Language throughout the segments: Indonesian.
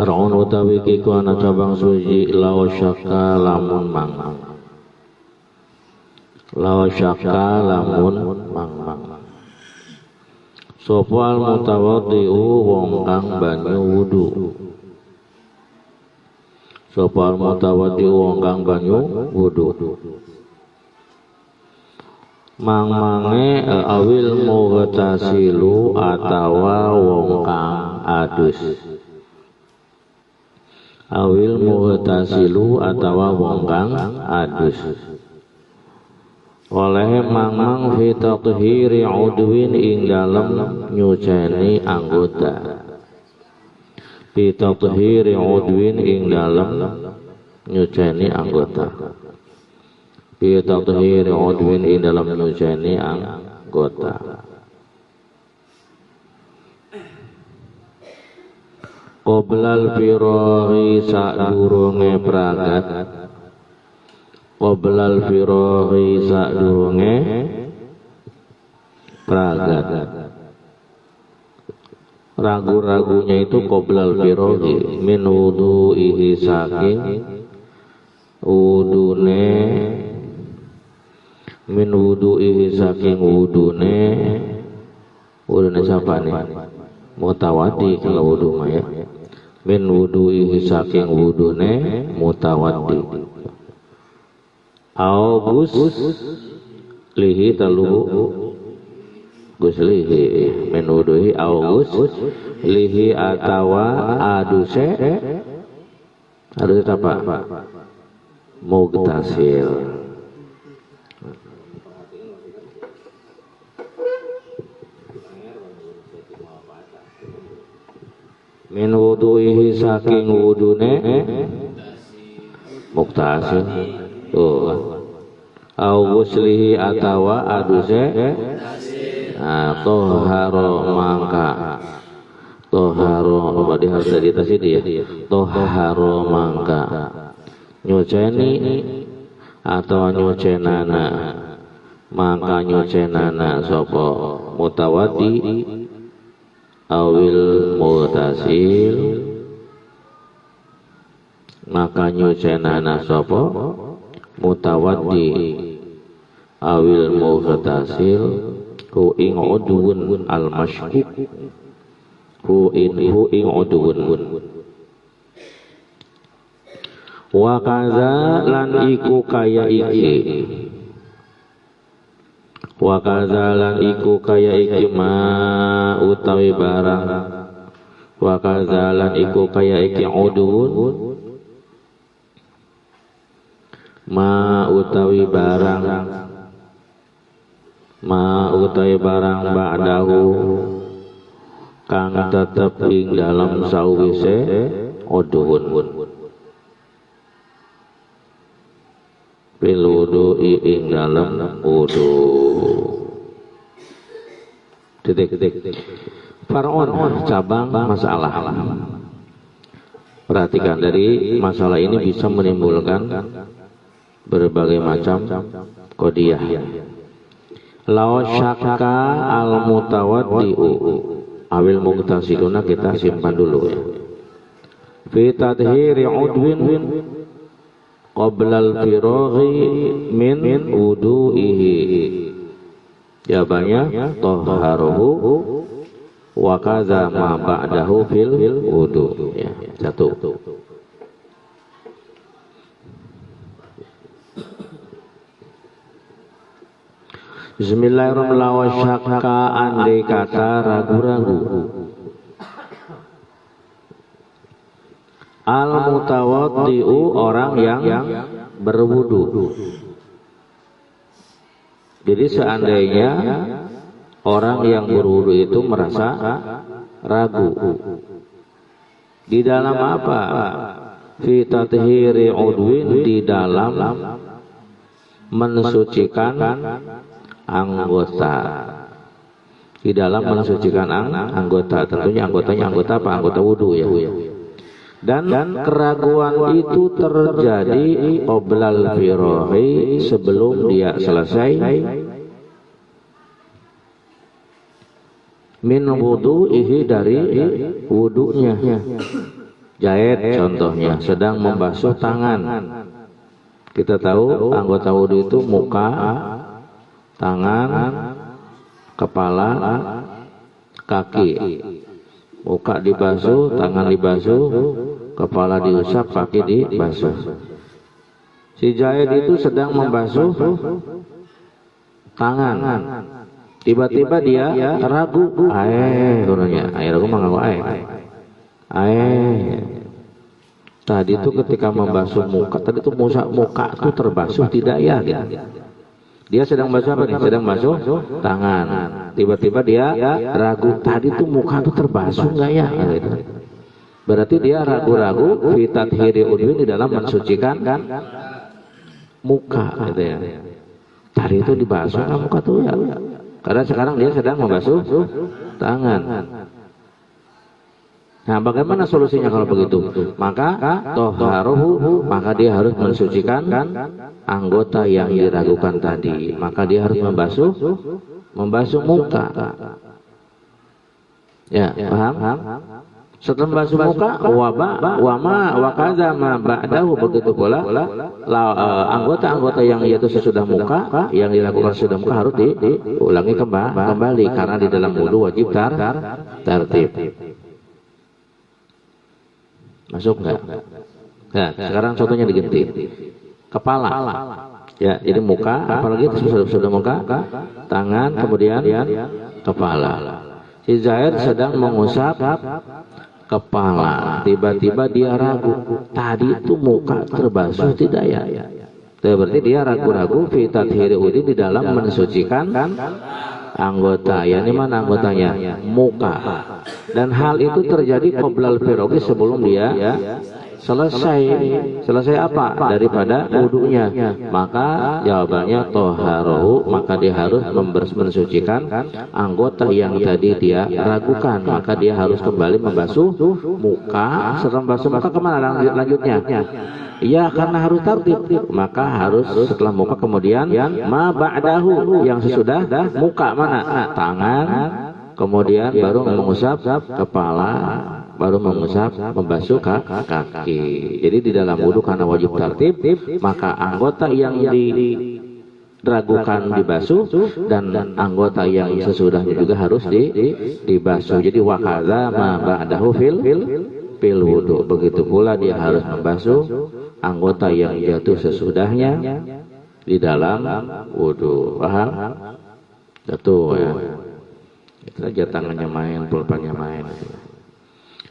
Far'un utawi kiku ana cabang suci law syaka lamun mang. Law syaka lamun mang. Sopal mutawaddi'u wong kang banyu wudu. Sopal mutawaddi'u wong kang banyu wudu. Mang-mange awil mughtasilu atawa wong kang adus. Awil mughtasilu atawa wong kang adus. Oleh mang-mang fi tathhiri udwin ing dalem nyuceni anggota. Fi tathhiri udwin ing dalem nyuceni anggota. Fi tathhiri udwin ing dalem nyuceni anggota. Qoblal firaghi sadurunge pragat. Qoblal firaghi sadurunge pragat. Ragu-ragunya itu qoblal firaghi min wudu'ihi saking wudune, min wudu'ihi saking wudune. Wudune siapa nih? Mutawaddi kalau wudu mah ya. Min wudu'ihi saking wudune mutawaddi. August lihi talu gus lihi min wudu'ihi August lihi atawa aduse adus apa? Mugtasil. Min wudu'ihi saking wudune mugtasil. Au ghuslihi atawa aduse toharo mangka. Toharo berarti harus di atas ini ya. Toharo mangka nyuceni atau nyucenana, mangka nyucenana sapa mutawaddi awil mutasil, maka nyucenana sapa mutawaddi awil mutasil hu ing udwun al mashkuk hu ing udwun. Wa kaza lan iku kaya iki. Wa kaza lan iku kaya iki ma utawi barang. Wa kaza lan iku kaya iki udwun ma utawi barang. Ma utawi barang ba'dahu kang tetep ing dalam sawise udwun. Bil wudu'i ing dalam wudu. Titik. Far'un cabang masalah. Perhatikan dari masalah ini bisa menimbulkan berbagai macam qadiyah. Law syakka al mutawaddi'u awil mugtasiluna kita simpan dulu ya. Fi tadhhiri udwin qoblal firaghi min wudu'ihi. Jawabannya tahharuhu wa kadza ma ba'dahu fil wudu ya. Satu. Bismillahirrahmanirrahim. Syakka andai kata ragu-ragu. Al mutawaddi'u orang yang berwudu. Jadi seandainya orang yang berwudu itu merasa ragu. Di dalam apa? Fi tathhiri udwin, di dalam mensucikan anggota. Di dalam mensucikan anggota, tentunya anggotanya anggota apa? Anggota wudu ya. Dan keraguan itu terjadi qoblal firaghi, sebelum dia selesai min wudu'ihi, dari wudunya. Jahit contohnya sedang membasuh tangan. Kita tahu anggota wudu itu muka, tangan, kepala, kaki. Muka dibasuh, tangan dibasuh, kepala diusap, kaki dibasuh. Si Zaid itu sedang membasuh tangan. Tiba-tiba dia ragu. Gurunya, ragu mah tadi itu ketika membasuh muka, tadi itu muka itu terbasuh tidak ya? Gitu. Dia sedang basuh apa nih? Sedang basuh tangan. Tiba-tiba dia ragu, tadi itu muka itu terbasuh enggak ya? Gitu. Berarti dia ragu-ragu fi tathhiri udwin di dalam mensucikan muka, gitu ya. Tadi itu dibasuh enggak muka tuh ya? Karena sekarang dia sedang membasuh tangan. Nah, bagaimana solusinya kalau begitu? Maka toharuhu, maka dia harus mensucikan anggota yang diragukan tadi. Maka dia harus membasuh muka. Ya, paham? Setelah membasuh muka, wakaza ma ba'dahu, begitu pula anggota-anggota yang yaitu sesudah muka, yang dilakukan sesudah muka harus diulangi kembali karena di dalam wudu wajib tertib. Masuk enggak? Nah, sekarang contohnya diganti. Kepala. Ya, jadi muka, apalagi sudah muka, tangan, kemudian kepala. Si Zaid sedang mengusap kepala. Tiba-tiba dia ragu. Tadi itu muka terbasuh tidak ya? Berarti dia ragu-ragu fi tathhiri udin di dalam mensucikan anggota. Ya, ini mana anggotanya? Muka. Dan hal itu terjadi qoblal firogi, sebelum dia selesai apa? Daripada wudunya. Maka jawabannya toharohu, maka dia harus mensucikan anggota yang tadi dia ragukan. Maka dia harus kembali membasuh muka. Setelah membasuh muka kemana lanjutnya? Iya, karena harus tertib. Maka harus setelah muka kemudian ma ba'dahu, yang sesudah muka mana? Tangan, kemudian baru mengusap kepala, baru membasuh kaki. Jadi di dalam wudu karena wajib tertib, maka anggota yang diragukan dibasuh dan anggota yang sesudahnya juga harus dibasuh. Jadi wakaza ma ba'dahu fil wudu. Begitu pula dia harus membasuh anggota yang jatuh sesudahnya di dalam wudu. Paham? Jatuh ya. Itu aja tangannya main, pulpennya main.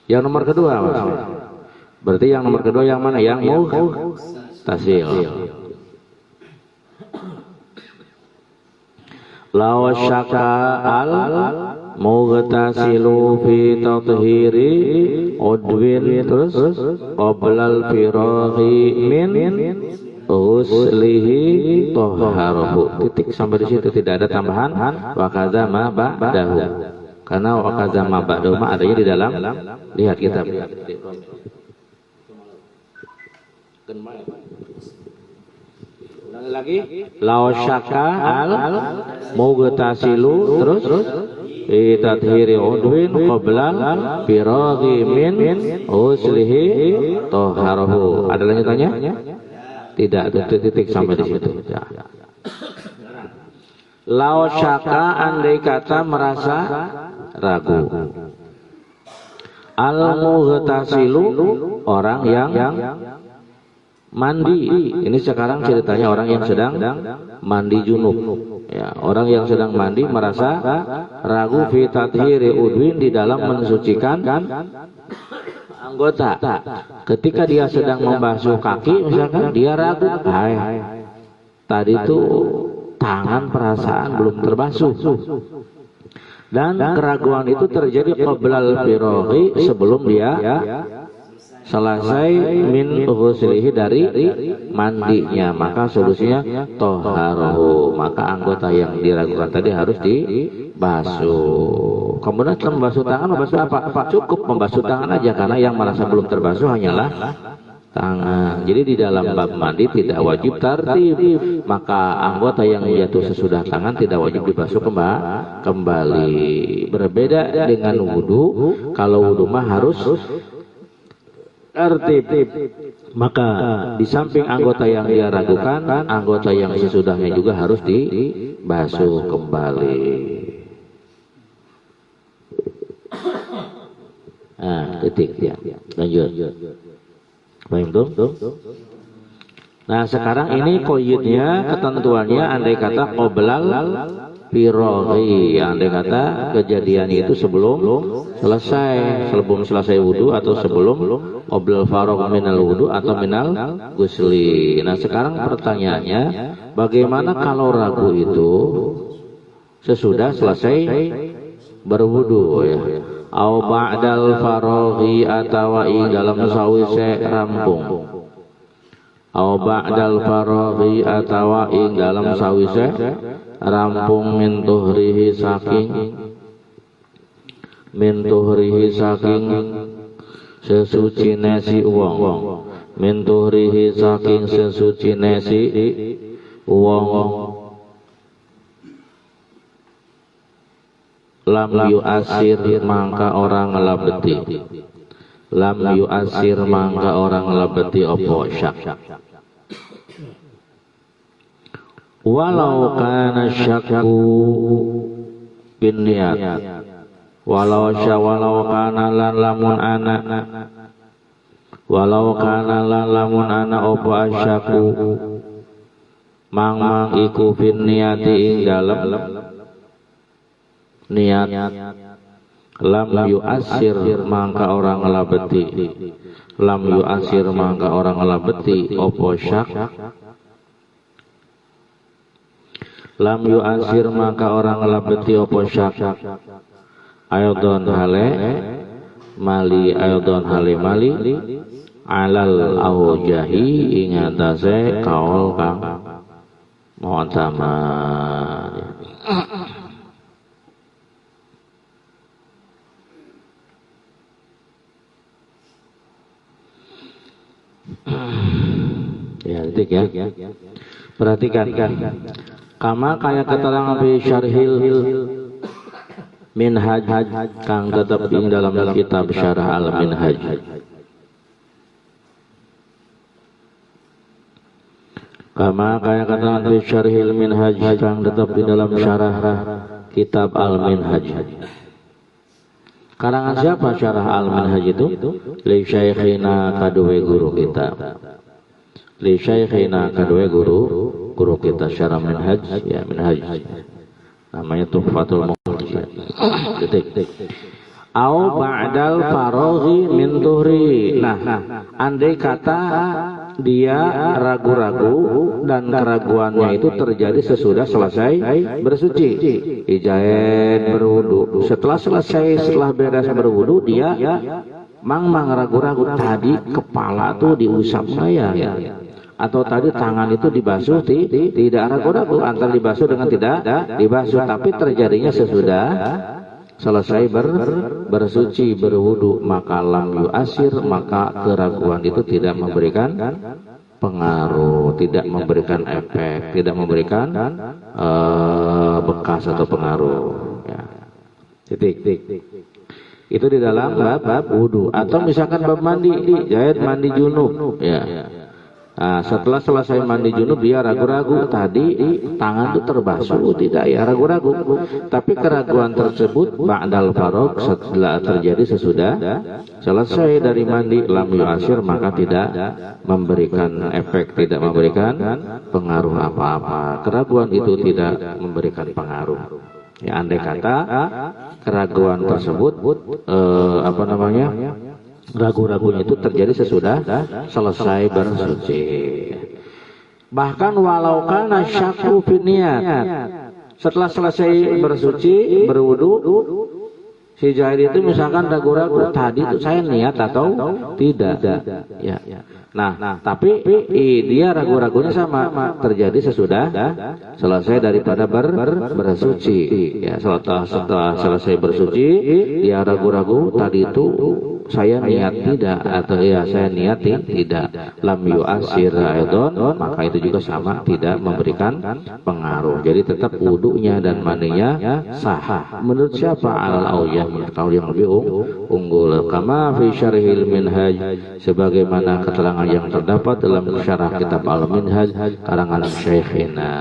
Yang nomor kedua, berarti yang nomor kedua yang mana? Yang mughtasil. Law syaka al mughtasilu fi tathhiri udwin, terus qoblal firaghi min uslihi toharuhu. Titik sampai di situ, tidak ada tambahan. Wakaza ma ba'dahu, karena wakaza ma ba'dahu ma adanya di dalam, lihat kitab. Ulangi lagi. Lau syaka al mughtasilu, terus tathhiri udwin qoblal firaghi min uslihi toharuhu. Ada lanjutannya? Tidak, titik sampai di situ. Ya. Lau syaka, andai kata merasa ragu. Al mughtasilu, orang yang mandi. Ini sekarang ceritanya orang yang sedang mandi junub. Ya, orang yang sedang mandi merasa ragu fi tathhiri udwin di dalam mensucikan anggota. Ketika dia sedang membasuh kaki misalkan, dia ragu, tadi itu tangan perasaan belum terbasuh. Dan keraguan itu terjadi qoblal firaghi, sebelum dia selesai min ghuslihi, dari mandinya. Maka solusinya toharuhu, maka anggota yang diragukan tadi harus dibasuh. Kemudian setelah membasuh tangan, membasuh apa? Cukup membasuh tangan aja, karena yang merasa belum terbasuh hanyalah tangan. Jadi di dalam bab mandi tidak wajib tertib, maka anggota yang jatuh sesudah tangan tidak wajib dibasuh kembali. Berbeda dengan wudu. Kalau wudu mah harus tertib. Maka di samping anggota yang dia ragukan, anggota yang sesudahnya juga harus dibasuh kembali. Titik ya. Lanjut. Baik tuh. Nah sekarang ini koyitnya, ketentuannya andai kata qoblal firaghi, andai kata kejadian itu sebelum selesai wudu atau sebelum qoblal faragh minal wudu atau minal gusli. Nah sekarang pertanyaannya, bagaimana kalau ragu itu sesudah selesai berwudu ya? Au ba'dal faraghi atawa ing dalam sawise rampung. Au ba'dal faraghi atawa ing dalam sawise rampung min tuhrihi saking sesucine si wong. Min tuhrihi saking sesucine si wong. Lam yu'asir mangka orang ngelabeti. Lam yu'asir mangka orang ngelabeti opo syak. Walau kana syakku bin niat. Walau kana lan lamun ana. Walau kana lan lamun ana opo asyaku. Mang iku bin niati ing dalem niat. Lam yu'asir mangka orang ngelabeti. Lam yu'asir mangka orang ngelabeti opo syak. Lam yu'asir maka orang ngelabeti opo syak. Ayodon hale mali alal aujahi ingatase kaul kang mu'tamad. Ya, titik ya. Perhatikan. Kama kaya keterangan fi syarhil minhaj kang tetap ing dalam kitab syarah al minhaj. Kama kaya keterangan fi syarhil minhaj kang tetap di dalam syarah kitab al minhaj. Karangan siapa syarah al minhaj itu? Li syaikhina kadue guru kita. Li syaikhina kadue guru kita syarah minhaj ya, minhaj namanya Tuhfatul Muhtajir. Au ba'dal faraghi min tuhri. Nah, andai kata dia ragu-ragu dan keraguannya itu terjadi sesudah selesai bersuci, ijaen berwudu. Setelah beres berwudu dia mang ragu-ragu, tadi kepala tuh diusap saya ya. Atau tadi tangan itu dibasuh, tidak ragu-ragu antara dibasuh dengan tidak dibasuh, tapi terjadinya sesudah selesai bersuci berwudu, maka lam yu'asir, maka keraguan itu tidak memberikan pengaruh, tidak memberikan efek, tidak memberikan bekas atau pengaruh ya. Titik. Itu di dalam bab wudu. Atau misalkan bab mandi, jahit mandi junub ya. Nah, setelah selesai mandi junub dia ragu-ragu, tadi tangan itu terbasuh tidak ya, ragu-ragu. Tapi keraguan tersebut ba'dal faragh, setelah terjadi sesudah selesai dari mandi, lam yu'asir, maka tidak memberikan efek, tidak memberikan pengaruh apa-apa. Keraguan itu tidak memberikan pengaruh. Ya, andai kata keraguan tersebut ragu-ragunya itu terjadi sesudah selesai bersuci. Bahkan walau kana syakku fi niyat, setelah selesai bersuci berwudu, si jahil itu misalkan ragu-ragu, tadi itu saya niat atau tidak ya. Nah, tapi dia ragu-ragunya sama terjadi sesudah selesai daripada bersuci ya. Setelah selesai bersuci dia ragu-ragu, tadi itu saya niat tidak, atau ya saya niat tidak, lam yu'asir aidon, maka itu juga sama, tidak memberikan pengaruh. Jadi tetap wudunya dan mandinya sah. Menurut siapa? Alal aujah, menurut kaul yang lebih unggul. Kama fi syarhil minhaj, sebagaimana keterangan yang terdapat dalam syarah kitab Al-Minhaj karangan Syekhina.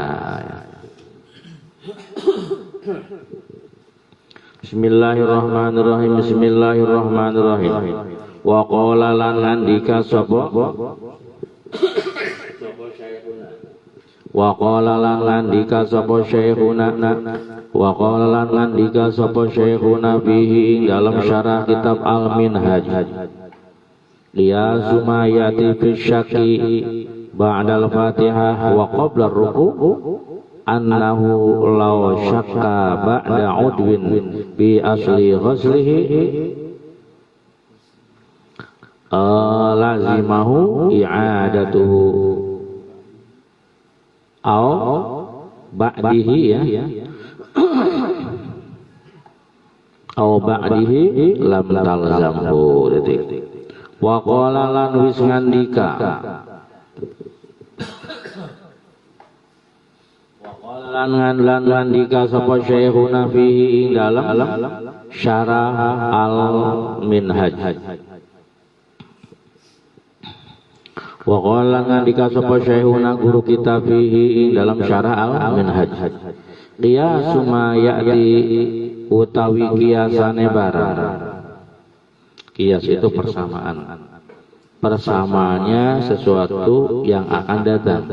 Bismillahirrahmanirrahim. Bismillahirrahmanirrahim. Wa qala lan ngandika sapa wa qala lan ngandika sapa syekhuna wa qala lan ngandika sapa syekhuna bihi dalam syarah kitab Al-Minhaj liya sumayati fi syaki ba'dal Fatihah wa qabla ruku' annahu law syakka ba'da udwin bi asli ghuslihi lazimahu i'adatuhu au ba'dihi ya au ba'dihi lam talzamhu. Wa qala lan wis ngandika lan ngandika sapa syekhuna fihi dalam syarah Al-Minhaj. Wa qala ngandika sapa syekhuna guru kita fihi dalam syarah Al-Minhaj. Qiyasu ma ya'ti utawi qiyasane barang. Qiyas itu persamaan. Persamaannya sesuatu yang akan datang.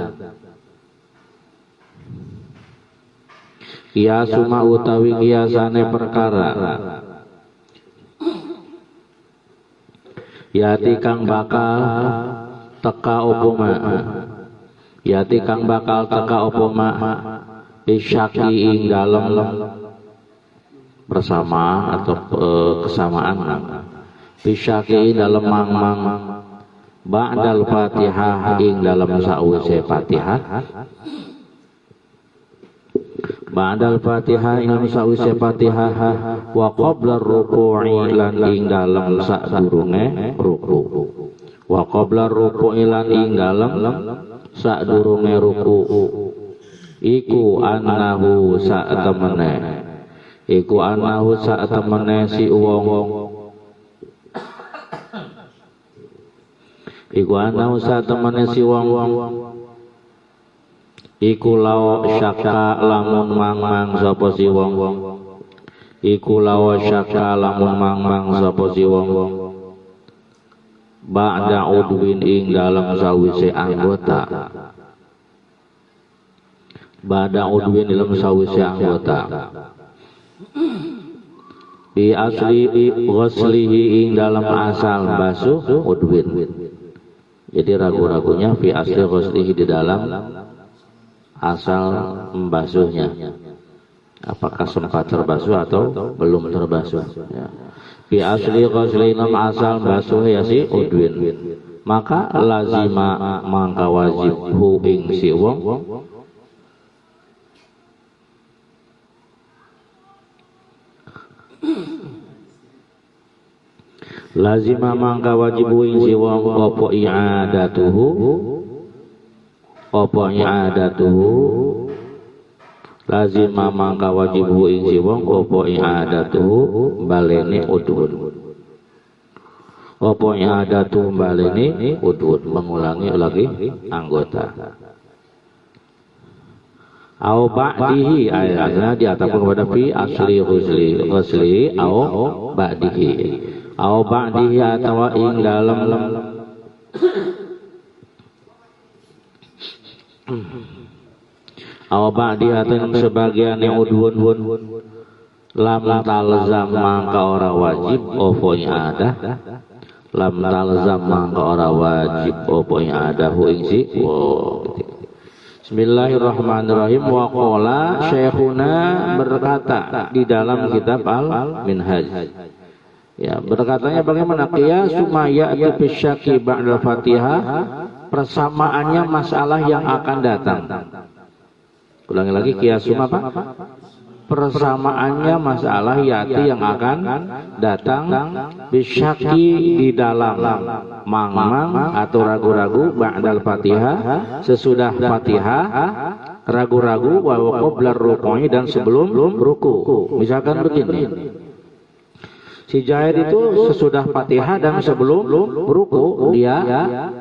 Qiyasu ma utawi qiyasane perkara. Yati kang bakal teka opoma, yati kang bakal teka opoma isyaki ing dalem persamaan atau kesamaan isyaki dalem mang-mang ba'dal Fatihah ing dalem sawise Fatihah ba'dal Fatihah ing sawise Fatihah wa qabla ruku'i lan ing dalem sadurunge ruku wa qabla ruku'i lan ing dalem sadurunge ruku iku annahu sa'temene iku annahu sa'temene si wong iku annahu sa'temene si wong iku law syaka lamun mang-mang sapa si wong iku law syaka lamun mang-mang sapa si wong ba'da udwin ing dalam sawise anggota ba'da udwin dalam sawise anggota bi asli ghuslihi ing dalam asal basuh udwin. Jadi ragu-ragunya fi asli ghuslihi di dalam asal membasuhnya, apakah sempat terbasuh atau belum terbasuh ya. Fi asli ghusli nam asal basuh ya si udwin, maka lazima mangka wajib hu ing si wong lazima mangka wajib hu ing si wong apa i'adatuhu lazima mangka wajib hu ing si wong apa i'adatuhu balene udwun apa i'adatuhu balene udwun mengulangi lagi anggota au ba'dihi ayatnya diatakan pada fi asli ghusli au ba'dihi au ba'dihi atau ing dalam au ba'di atau sebagian yang udwun lam talzam mangka ora wajib opo ada lam talzam mangka ora wajib opo ada hu ing si Bismillahirrahmanirrahim. Wa qala syekhuna berkata di dalam kitab Al-Minhaj ya, berkatanya bagaimana qiyasu ma ya'ti fi syaki ba'da Fatihah, persamaannya masalah yang akan datang. Ulangi lagi, kiasum apa? persamaannya masalah yati yang akan datang bisyaki di dalam mang-mang atau ragu-ragu ba'dal Fatihah, sesudah Fatihah, ragu-ragu wa qabla ruku'i, dan sebelum ruku. Misalkan begini, si Zaid itu sesudah Fatihah dan sebelum ruku dia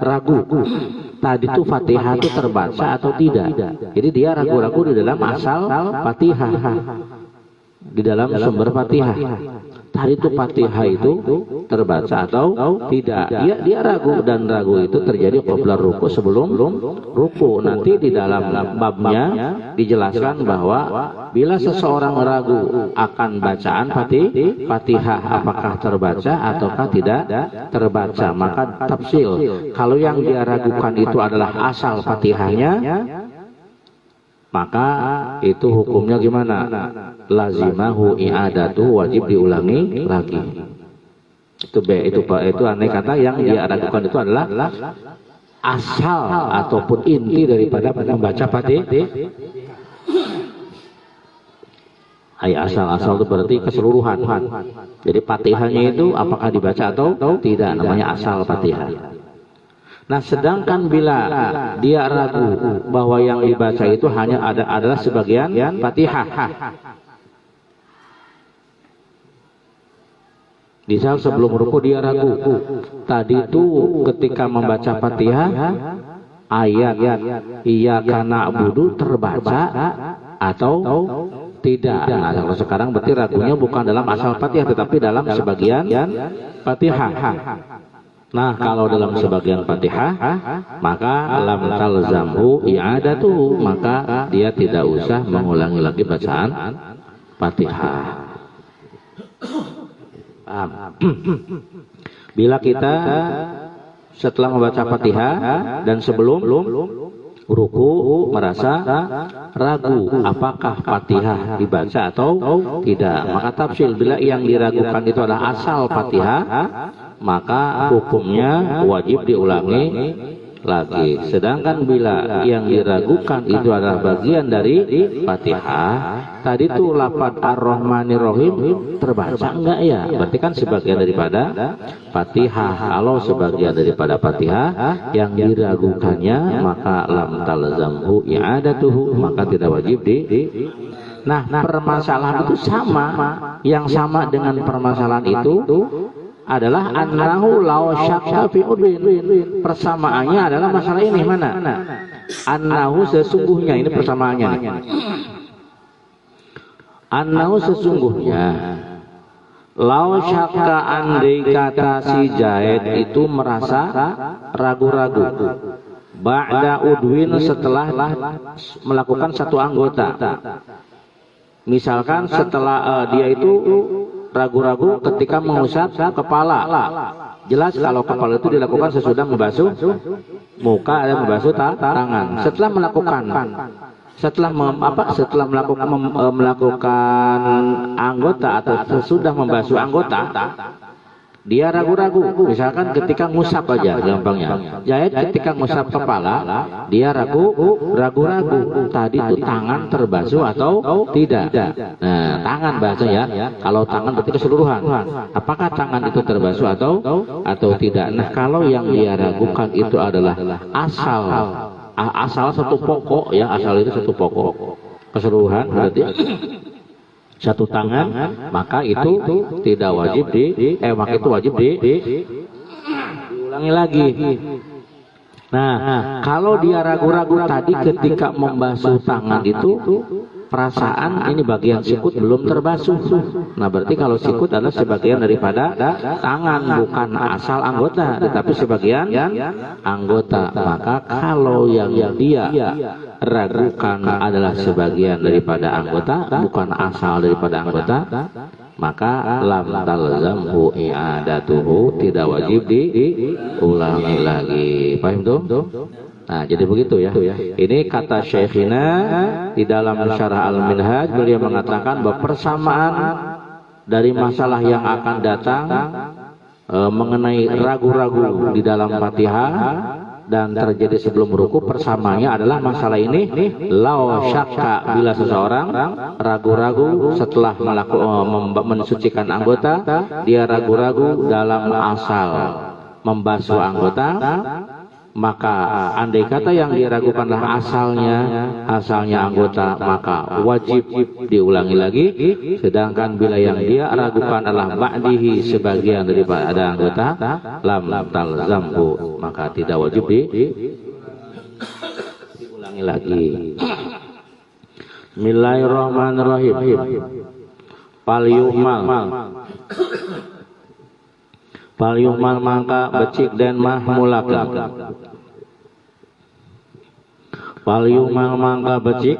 ragu. Tadi itu Fatihah itu terbaca atau tidak. Jadi dia ragu-ragu di dalam asal Fatihah, di dalam sumber Fatihah. Tadi itu Fatihah itu terbaca atau tidak. Dia ragu, dan ragu itu terjadi qabla ruku, sebelum ruku. Nanti di dalam babnya dijelaskan bahwa bila seseorang ragu akan bacaan Fatihah apakah terbaca ataukah tidak terbaca, maka tafsil. Kalau yang dia ragukan itu adalah asal Fatihahnya, maka itu hukumnya gimana? Lazimahu i'adatu, wajib diulangi lagi. Itu aneh kata yang dia ragukan itu adalah asal ataupun inti daripada membaca Fatihah. Asal itu berarti keseluruhan. Jadi Fatihahnya itu apakah dibaca atau tidak, namanya asal Fatihah. Nah, sedangkan bila dia ragu bahwa yang dibaca itu hanya adalah sebagian Fatihah. Misal sebelum ruku dia ragu. Tadi itu ketika membaca Fatihah ayat iyyaka na'budu terbaca atau tidak. Nah, kalau sekarang berarti ragunya bukan dalam asal Fatihah tetapi dalam sebagian Fatihah. Nah, kalau dalam sebagian Fatihah, maka lam talzamhu i'adatu, maka dia tidak usah mengulangi lagi bacaan Fatihah. Bila kita setelah membaca Fatihah dan sebelum ruku merasa ragu apakah Fatihah dibaca atau tidak, maka tafsil. Bila yang diragukan itu adalah asal Fatihah, maka hukumnya wajib diulangi lagi. Sedangkan bila yang diragukan itu adalah bagian dari Fatihah, tadi itu lafaz Ar-Rahmanir Rahim terbaca enggak ya? Berarti kan sebagian daripada Fatihah. Kalau sebagian daripada Fatihah yang diragukannya, maka lam talzamhu i'adatuhu, maka tidak wajib Nah, permasalahan itu sama. Yang sama dengan permasalahan itu adalah annahu law syakka fi udwin. Persamaannya adalah masalah ini mana? Annahu sesungguhnya, ini persamaannya. Annahu sesungguhnya, law syakka, andai kata si Zaid itu merasa ragu-ragu ba'da udwin, setelah melakukan satu anggota. Misalkan setelah dia itu ragu-ragu ketika mengusap kepala. Jelas kalau kepala itu dilakukan sesudah membasuh muka dan membasuh tangan. Setelah melakukan melakukan anggota atau sesudah membasuh anggota, dia ragu-ragu. Misalkan ketika ngusap aja gampangnya. Zaid ketika ngusap kepala, dia ragu-ragu. Tadi itu tangan terbasuh atau tidak. Nah, tangan bahasanya. Kalau tangan berarti keseluruhan. Apakah tangan itu terbasuh atau tidak? Nah, kalau yang dia ragukan itu adalah asal satu pokok ya, asal itu satu pokok. Keseluruhan berarti satu tangan, maka itu tidak wajib maka itu wajib diulangi lagi. Nah, kalau dia ragu-ragu tadi ketika membasuh tangan itu perasaan ini bagian sikut belum terbasuh. Nah, berarti kalau sikut adalah sebagian daripada tangan, bukan asal anggota, tetapi sebagian anggota. Maka kalau yang dia ragukan adalah sebagian daripada anggota, bukan asal daripada anggota, maka lam talzamhu i'adatuhu, tidak wajib diulangi lagi. Paham tuh? Nah, jadi begitu ya. Ini kata Syekhina di dalam Syarah Al-Minhaj, beliau mengatakan bahwa persamaan dari masalah yang akan datang mengenai ragu-ragu di dalam Fatihah dan terjadi sebelum ruku, persamaannya adalah masalah ini lau syakka, bila seseorang ragu-ragu setelah mensucikan anggota, dia ragu-ragu dalam asal membasuh anggota, maka andai kata yang diragukanlah asalnya anggota, maka wajib diulangi lagi. Sedangkan bila yang dia ragukan adalah ba'dihi, sebagian daripada anggota, lam talzamhu, maka tidak wajib diulangi lagi. Bismillahirrahmanirrahim. Palyuhmal mangka becik dan mahmulakan. Palyuhmal mangka becik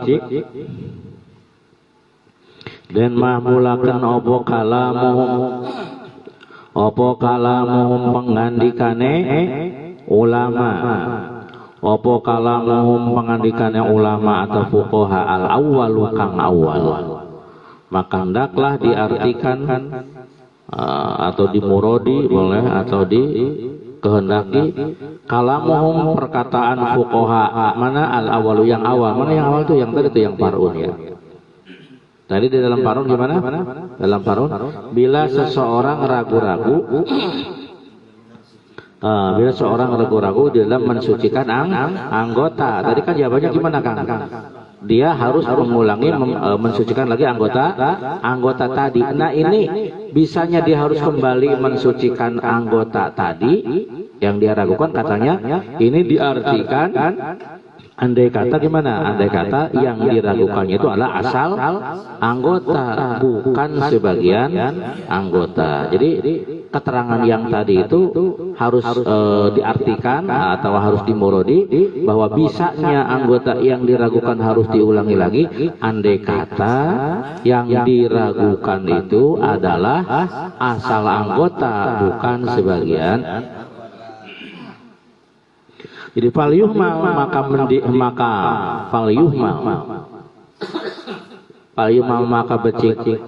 dan mahmulakan opo kalamuhum pengandikane ulama, opo kalamuhum pengandikane ulama atau fuqaha al awwalu kang awal, maka hendaklah diartikan atau dimurodi boleh atau dikehendaki kalamuhum perkataan fuqaha. Mana al awalu yang awal, mana yang awal itu yang tadi itu yang parun ya. Tadi di dalam parun gimana? Dalam parun bila seseorang ragu-ragu di dalam mensucikan anggota. Tadi kan jawabannya gimana Kang? Dia harus mengulangi mensucikan lagi anggota tadi. Nah ini bisanya dia harus kembali mensucikan anggota tadi yang dia ragukan, katanya ini diartikan andai kata gimana? Andai kata yang diragukannya itu adalah asal anggota, bukan sebagian anggota. Jadi keterangan yang tadi itu harus diartikan atau harus dimurodi bahwa bisanya anggota yang diragukan harus diulangi lagi andai kata yang diragukan itu adalah asal anggota, bukan sebagian. Jadi falyuhmal maka becik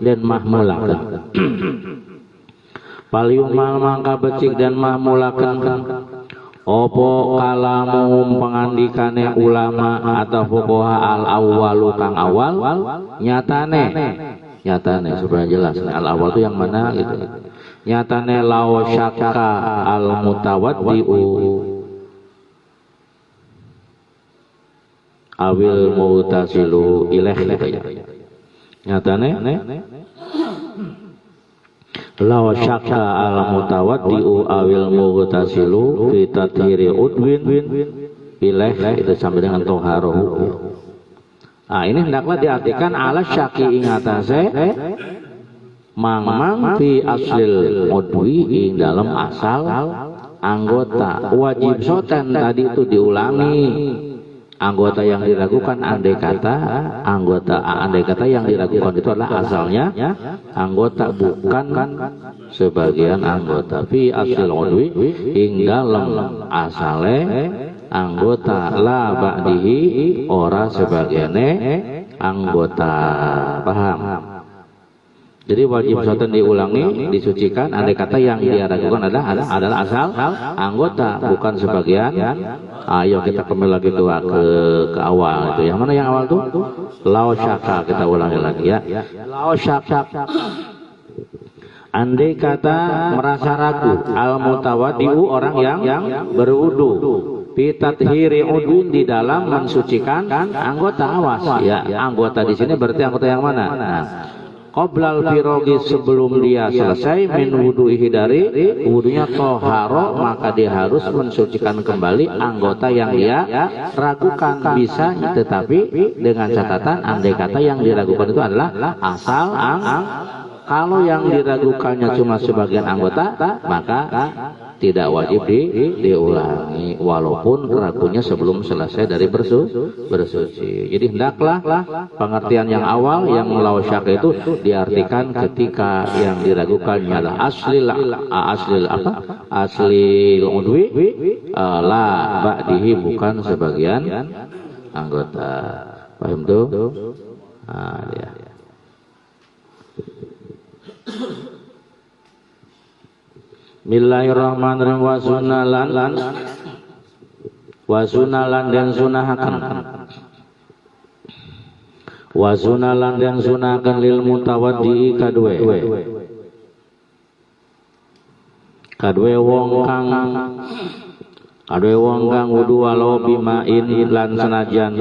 dan mahmulakan. Falyuhmal maka becik dan mahmulakan opo kalamuhum pengandikane ulama atau fuqaha al awwalu kang awal, nyatane supaya jelas al awal itu yang mana gitu. Nyatane law syakka al mutawaddi'u awil mu'tasilu ilaih gitu ya. Nyatane law syakka al mutawaddi'u awil mu'tasilu fi tathiri udwin ilaih, itu sampai dengan toharohu. Nah ini hendaklah diartikan ala syaki ingatase mang fi aslil udwi, ing dalam asal anggota. Wajib soten tadi itu diulangi. Anggota yang diragukan andai kata yang diragukan itu adalah asalnya anggota, bukan sebagian anggota. Fi asil udwi, ing dalam asale anggota, la ba'dihi, ora sebagiane anggota. Paham? Jadi wajib soten diulangi, disucikan andai kata yang dia ragukan adalah asal anggota, bukan sebagian. Ayo kita kembali lagi tuh ke awal itu. Yang mana yang awal tuh? Lau syaka, kita ulangi lagi ya. Lau syaka. Andai kata merasa ragu, al mutawaddi'u, orang yang berwudu, fi tathiri udwin, di dalam mensucikan anggota. Awas ya, anggota di sini berarti anggota yang mana? Nah, qoblal firogi, sebelum dia selesai min wudu'ihi, dari wudunya toharo, maka dia harus mensucikan kembali anggota yang dia ragukan. Bisa, tetapi dengan catatan andai kata yang diragukan itu adalah asal kalau yang diragukannya cuma sebagian anggota, maka tidak wajib diulangi walaupun ragunya sebelum selesai dari bersuci. Jadi hendaklah pengertian yang awal yang lau syaka itu diartikan ketika yang diragukannya adalah aslil udwi, la ba'dihi, bukan sebagian anggota. Paham tuh? Nah, ya. Bismillahirrahmanirrahim. Wa sunnalan wa sunalan den sunahaken wa sunalan den sunahaken lil mutawaddi kadue wong kang wudu walau bimain lan senajan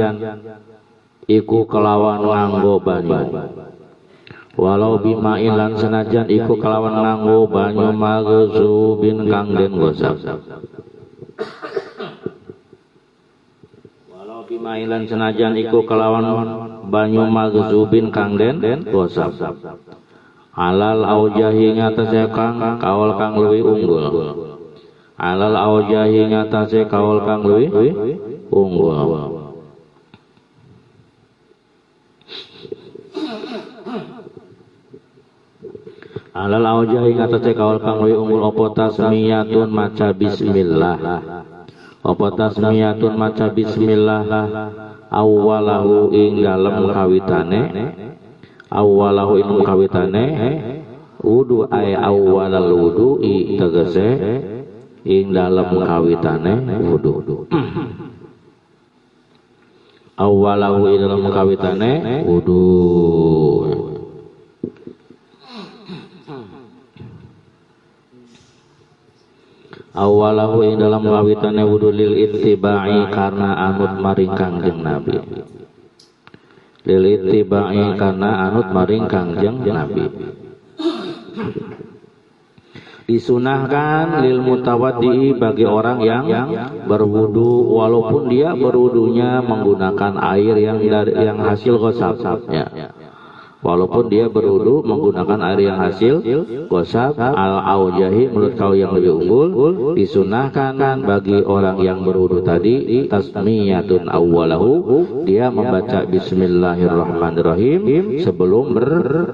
iku kelawan nganggo banyu walau bimain lan senajan iku kelawan nganggo banyu maghzubin kang den gosap Mailan senajan iku kelawan banyu maghzubin kang den gosap alal aujahi ngatasé kang kaul kang luwih unggul alal aujahi ngatasé kaul kang luwih unggul alal aujahi ngatasé kaul kang luwih unggul apa tasmiyatun maca bismillah apa tasmiyatun maca bismillah awwalahu ing dalem kawitane awwalahu ing kawitane wudu ay awwalal wudu'i tegese ing dalem kawitane wudu awwalahu ing dalem kawitane wudu awalahu ing dalam kawitane wudu lil ittiba'i karena anut maring Kangjeng Nabi lil ittiba'i karena anut maring Kangjeng Nabi disunahkan lil mutawaddi bagi orang yang berwudu walaupun dia berwudunya menggunakan air yang hasil gosapnya walaupun dia berwudu menggunakan air yang hasil gosap al-aujahi menurut kau yang lebih unggul disunahkan bagi orang yang berwudu tadi tasmiyatun awwalahu dia membaca bismillahirrahmanirrahim sebelum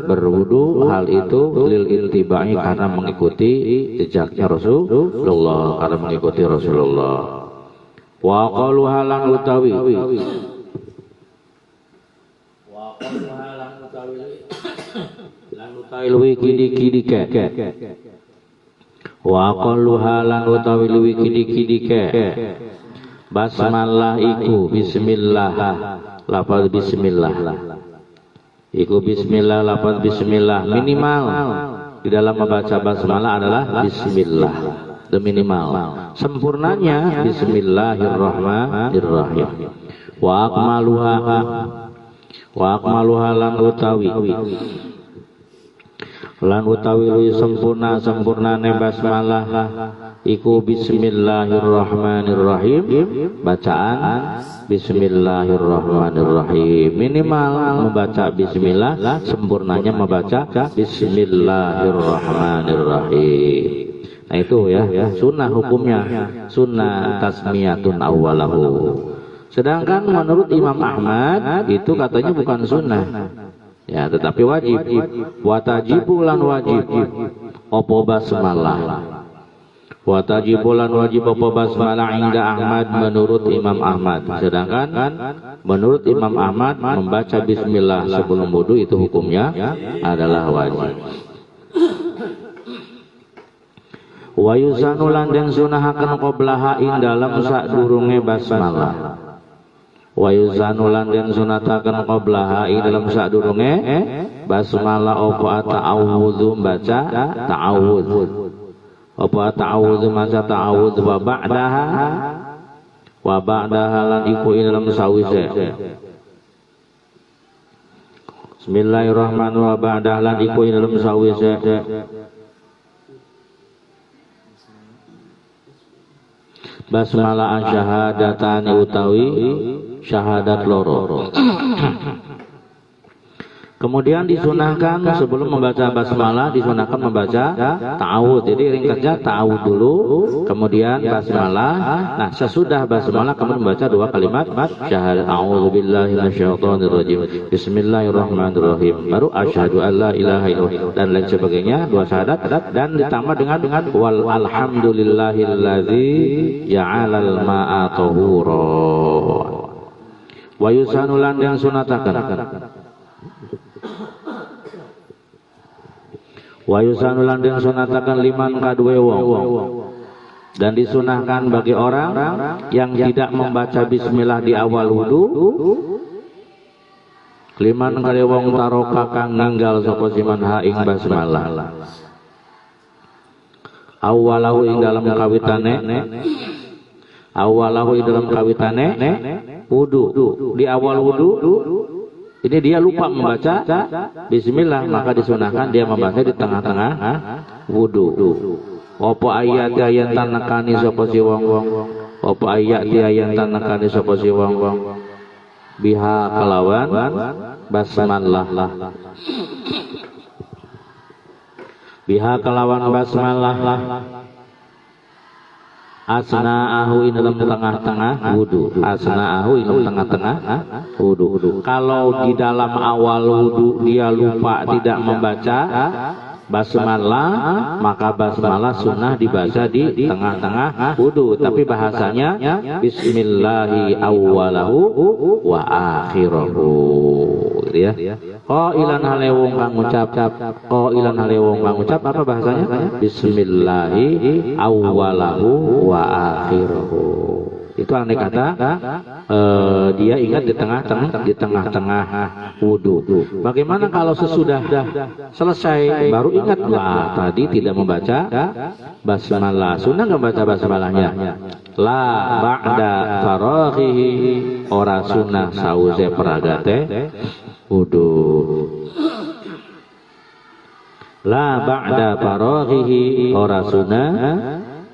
berwudu hal itu lil intibai karena mengikuti jejaknya Rasulullah karena mengikuti Rasulullah wa qalu halang utawi luwi kidi-kidike wa qalluha lan utawi luwi kidi-kidike basmalah iku bismillah lafaz bismillah iku bismillah lafaz bismillah minimal di dalam membaca basmalah adalah bismillah the minimal sempurnanya bismillahirrahmanirrahim wa akmaluha lan utawi luwih sempurnane basmalah iku bismillahirrahmanirrahim bacaan bismillahirrahmanirrahim minimal membaca bismillah sempurnanya membaca bismillahirrahmanirrahim nah itu ya sunnah hukumnya sunnah tasmiyatun awwalahu sedangkan menurut Imam Ahmad itu katanya bukan sunnah ya tetapi wajib watajibu lan wajib opo basmalah watajibu lan wajib opo basmalah inda Ahmad menurut Imam Ahmad sedangkan menurut Imam Ahmad membaca bismillah sebelum wudu itu hukumnya adalah wajib wa yusanu lan den sunahaken qablaha ing dalam sadurunge basmalah wa yuzanu lan den sunataken qablaha ing dalam sadurunge basmalah apa ta'awudzu baca ta'awudz apa ta'awudzu maca ta'awudz wa ba'daha lan iku ing dalam sawise bismillahirrahmanirrahim wa ba'daha lan iku ing dalam sawise basmalah syahadatani utawi syahadat loro. Kemudian disunahkan sebelum membaca basmalah disunahkan membaca ta'awudz. Jadi ringkasnya ta'awudz dulu, kemudian basmalah. Nah, sesudah basmalah kemudian membaca dua kalimat syahadat a'udzubillahi minasyaitonirrajim. Bismillahirrahmanirrahim. Baru asyhadu alla ilaha illallah dan lain sebagainya, dua syahadat dan ditambah dengan wal alhamdulillahilladzi ja'alal ma'a tahura. Wa yusanulan yang sunatakan wa yusanulan den sunatakan liman kadue wong Dan disunahkan bagi orang yang tidak membaca bismillah di awal wudu, liman kali wong taroka kang ninggal sapa siman ha ing basmalah. Awalahu ing dalam kawitane, awalahu ing dalam kawitane wudu. Di awal wudu ini dia lupa membaca bismillah, maka disunahkan dia membaca di tengah-tengah wudu. Apa ayat yang tanakani sapa si wong-wong, apa ayat yang tanakani sapa si wong-wong biha kelawan basmalah, biha kelawan basmalah asna'ahu in dalam tengah-tengah wudu, asna'ahu in dalam tengah-tengah wudu. Kalau di dalam awal wudu dia lupa tidak membaca basmalah, maka basmalah sunnah dibaca di tengah-tengah wudu. Tapi bahasanya bismillahi awwalahu wa akhirahu, gitu ya. Qailan halewong kang ngucap, qailan halewong kang ngucap, apa bahasanya? Bismillahi awwalahu wa akhirahu. Itu andai kata dia ingat di tengah-tengah wudu. Bagaimana kalau sesudah selesai baru ingat, lah tadi tidak membaca basmalah, sunnah nggak baca basmalahnya? La ba'da faraghihi, ora sunnah sause peragate wudu. La ba'da faraghihi, ora sunnah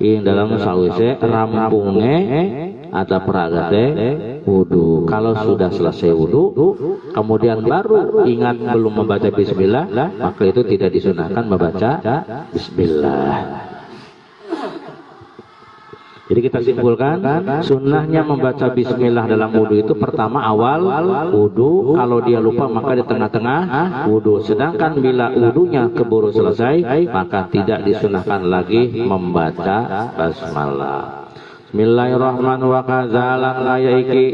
ing dalam sause rampunge atau peragate wudu. Kalau sudah selesai wudu kemudian baru ingat belum membaca bismillah, maka itu tidak disunahkan membaca bismillah. Jadi kita simpulkan, sunnahnya membaca bismillah dalam wudu itu pertama awal wudu. Kalau dia lupa maka di tengah-tengah wudu. Sedangkan bila wudunya keburu selesai, maka tidak disunahkan lagi membaca basmalah. Bismillahirrahmanirrahim. Wa kazalan kaya iki,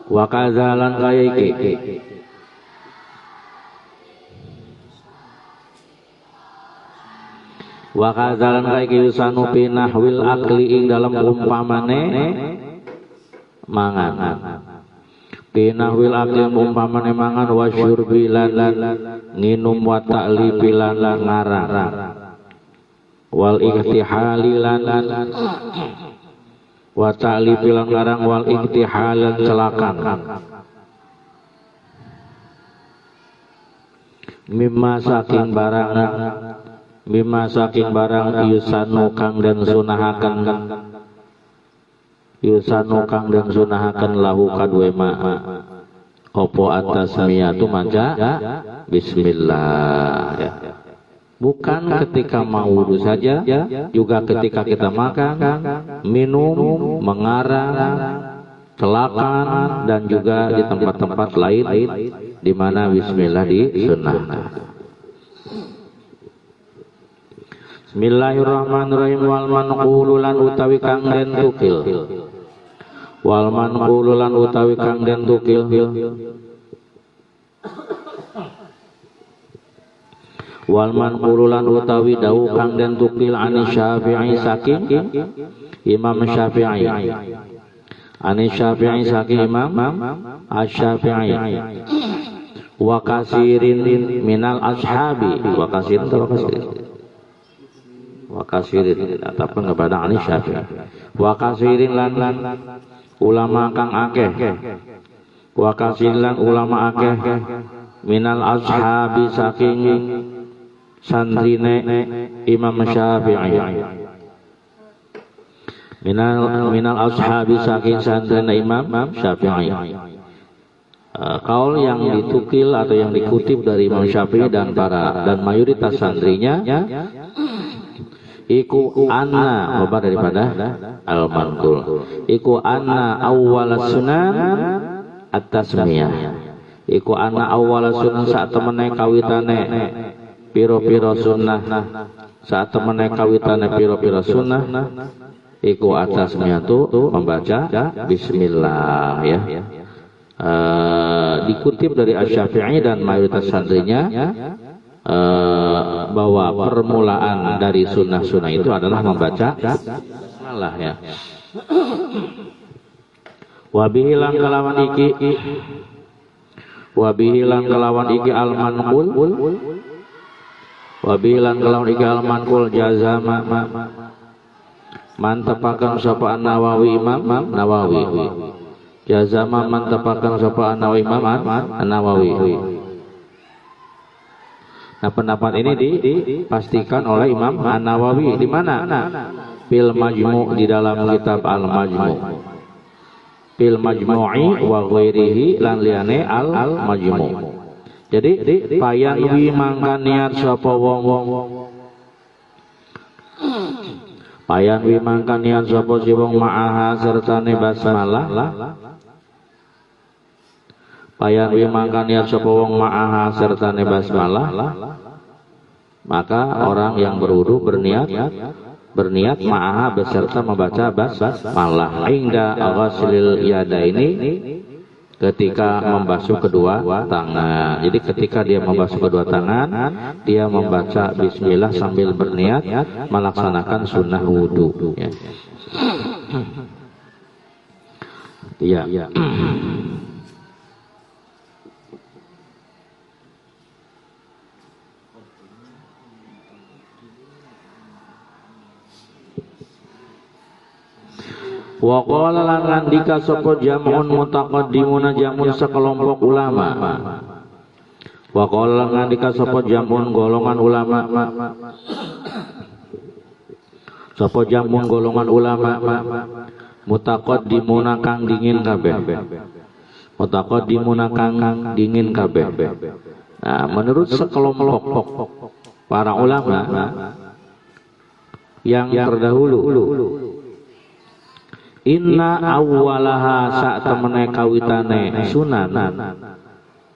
wa kazalan kaya iki, wa kazalan kaya iki usanu pinahwil akli ing dalam umpamane mangan. Pinahwil akli umpamane mangan, wa syurbi lan nginum, wa ta'libi lan ngarang, wal iktihali lan wa ta'libi lan ngarang, wal iktihal lan celakan. Mimma saking barang, mimma saking barang yusanu kang den sunahaken, yusanu kang den sunahaken lahu kadue ma opo atas miyatu maca bismillah ya. Bukan ketika mau wudu saja, juga ketika kita makan, minum, mengarang, celakan, dan juga di tempat-tempat lain di mana bismillah disunnahkan. Bismillahirrahmanirrahim. Wal manqulu lan utawi kang den tukil, wal manqulu lan utawi kang den tukil, wal manqulu lan utawi dawuh kang den tukil ani Syafi'i saking Imam Syafi'i, ani Syafi'i saking Imam Asy-Syafi'i, wa kasirin minal ashabi, wa kasirin atau kasirin, wa kasirin ataupun kepada ani Syafi'i, wa kasirin lan ulama kang akeh, wa kasirin lan ulama akeh minal ashabi saking sandrine Imam Syafi'i, minal ashabi saking sandrine Imam Syafi'i. Kaul yang ditukil atau yang dikutip dari Imam Syafi'i dan mayoritas sandrinya iku anna, apa daripada al-manqul, iku anna awwal sunan at-tasmiyah, iku anna awwal sunan saat temene kawitane piro-piro sunnah, saat temene kawitane piro-piro sunnah iku atas miyatu membaca bismillah ya. Dikutip dari Asy-Syafi'i dan mayoritas sandrinya bahwa permulaan dari sunnah-sunnah itu adalah membaca basmalah ya. Wabihilang kelawan iki, wabihilang kelawan iki al-manqul, wabihilang kelawan iki al-manqul jazama mantepakan sapa Nawawi Imam Nawawi, jazama mantepakan sapa Nawawi Imam Nawawi. Nah, pendapat ini dipastikan oleh Imam An-Nawawi di mana? Fil Majmu' di dalam kitab Al-Majmu'. Fil Majmu'i wa ghairihi lan liyane Al-Majmu'. Jadi payan wi mangkan niat sapa wong payan wi mangkan niat sapa si wong ma'aha sertane basmalah. Payan wi mangkan niat sapa wong ma'aha sertane basmalah, maka orang yang berwudu berniat ma'aha beserta membaca basmalah hingga ghaslil yadaini ketika membasuh kedua tangan. Jadi ketika dia membasuh kedua tangan, dia membaca bismillah sambil berniat melaksanakan sunnah wudu ya. Ya. Wa qala lan ngandika sapa jam'un mutaqaddimuna jamun sekelompok ulama. Wa qala ngandika sapa jam'un golongan ulama. Sapa jamun golongan ulama mutaqaddimuna kang dingin kabeh. Mutaqaddimuna kang dingin kabeh. Nah, menurut sekelompok para ulama yang terdahulu, inna awwalaha saat temene kawitane sunan,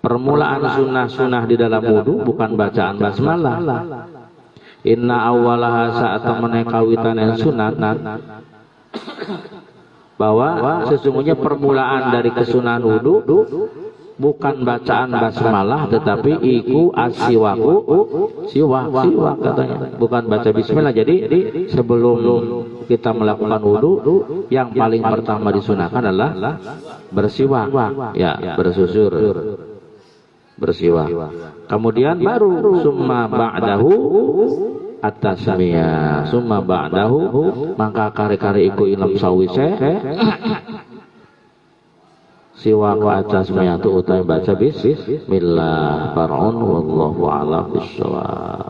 permulaan sunnah-sunnah di dalam wudu bukan bacaan basmalah. Inna awwalaha saat temene kawitane sunan, bahwa sesungguhnya permulaan dari kesunahan wudu bukan bacaan basmalah tetapi iku asiwaku siwak katanya, bukan baca bismillah. Jadi sebelum kita melakukan wudu yang paling pertama disunahkan adalah bersiwak ya, bersiwak. Kemudian baru summa ba'dahu at-tasmiyah, summa ba'dahu maka kare-kare iku ilm sawise siwak atas miyatu utai baca bismillah. Far'un wallahu a'lam bishawab.